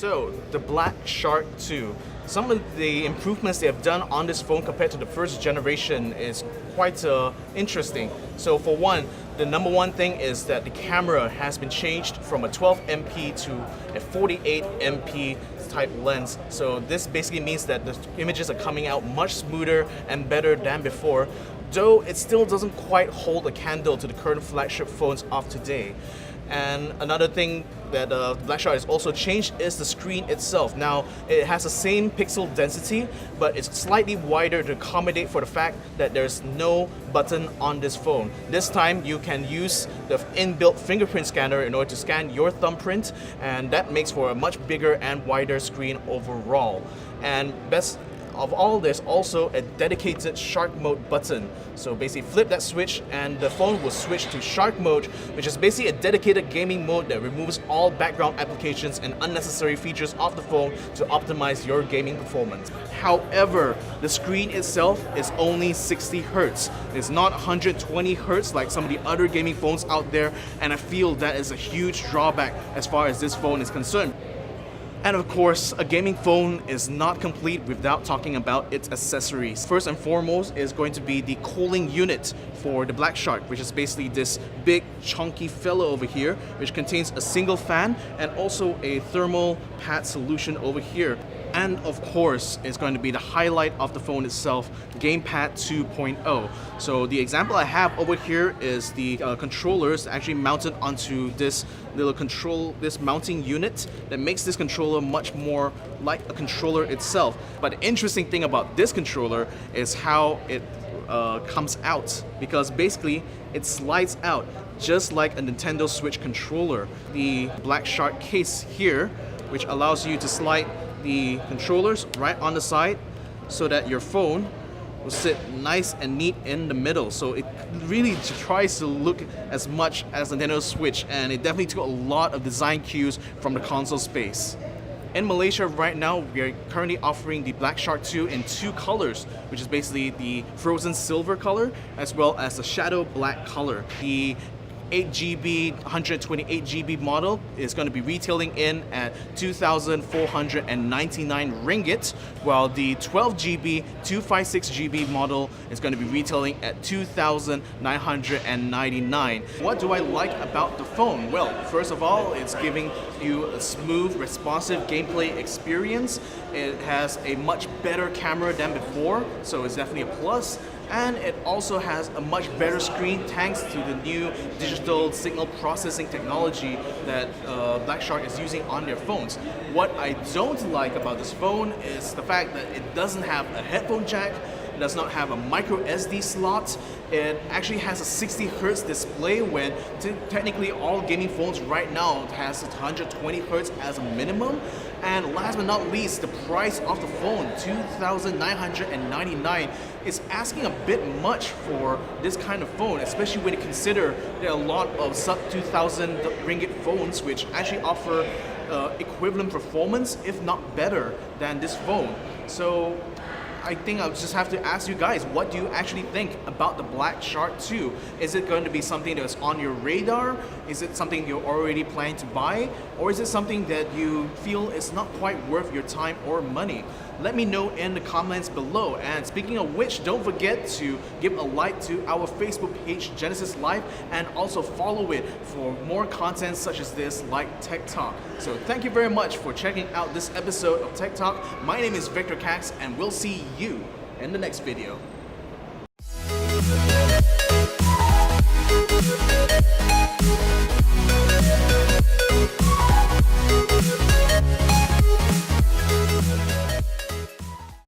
So, the BlackShark 2. Some of the improvements they have done on this phone compared to the first generation is quite interesting. So for one, the number one thing is that the camera has been changed from a 12 MP to a 48 MP type lens. So this basically means that the images are coming out much smoother and better than before, though it still doesn't quite hold a candle to the current flagship phones of today. And another thing that BlackShark has also changed is the screen itself. Now, it has the same pixel density, but it's slightly wider to accommodate for the fact that there's no button on this phone. This time, you can use the inbuilt fingerprint scanner in order to scan your thumbprint, and that makes for a much bigger and wider screen overall. And best of all, there's also a dedicated Shark mode button. So basically flip that switch and the phone will switch to Shark mode, which is basically a dedicated gaming mode that removes all background applications and unnecessary features of the phone to optimize your gaming performance. However, the screen itself is only 60 Hz. It's not 120 Hz like some of the other gaming phones out there, and I feel that is a huge drawback as far as this phone is concerned. And of course, a gaming phone is not complete without talking about its accessories. First and foremost is going to be the cooling unit for the BlackShark, which is basically this big chunky fellow over here, which contains a single fan and also a thermal pad solution over here. And of course, it's going to be the highlight of the phone itself, Gamepad 2.0. So the example I have over here is the controllers actually mounted onto this this mounting unit that makes this controller much more like a controller itself. But the interesting thing about this controller is how it comes out, because basically it slides out just like a Nintendo Switch controller. The BlackShark case here, which allows you to slide the controllers right on the side so that your phone will sit nice and neat in the middle. So it really tries to look as much as a Nintendo Switch, and it definitely took a lot of design cues from the console space. In Malaysia right now, we are currently offering the BlackShark 2 in two colors, which is basically the frozen silver color as well as the shadow black color. The 8GB, 128GB model is going to be retailing in at 2,499 ringgit, while the 12GB, 256GB model is going to be retailing at 2,999. What do I like about the phone? Well, first of all, it's giving you a smooth, responsive gameplay experience. It has a much better camera than before, so it's definitely a plus. And it also has a much better screen thanks to the new digital signal processing technology that BlackShark is using on their phones. What I don't like about this phone is the fact that it doesn't have a headphone jack, it does not have a micro SD slot. It actually has a 60 Hz display when technically all gaming phones right now has 120 Hz as a minimum. And last but not least, the price of the phone, 2,999, is asking a bit much for this kind of phone, especially when you consider there are a lot of sub 2,000 ringgit phones which actually offer equivalent performance, if not better, than this phone. So I think I'll just have to ask you guys, what do you actually think about the BlackShark 2? Is it going to be something that's on your radar? Is it something you're already planning to buy? Or is it something that you feel is not quite worth your time or money? Let me know in the comments below. And speaking of which, don't forget to give a like to our Facebook page, GenysisLive, and also follow it for more content such as this, like Tech Talk. So thank you very much for checking out this episode of Tech Talk. My name is Victor Cax, and we'll see you in the next video.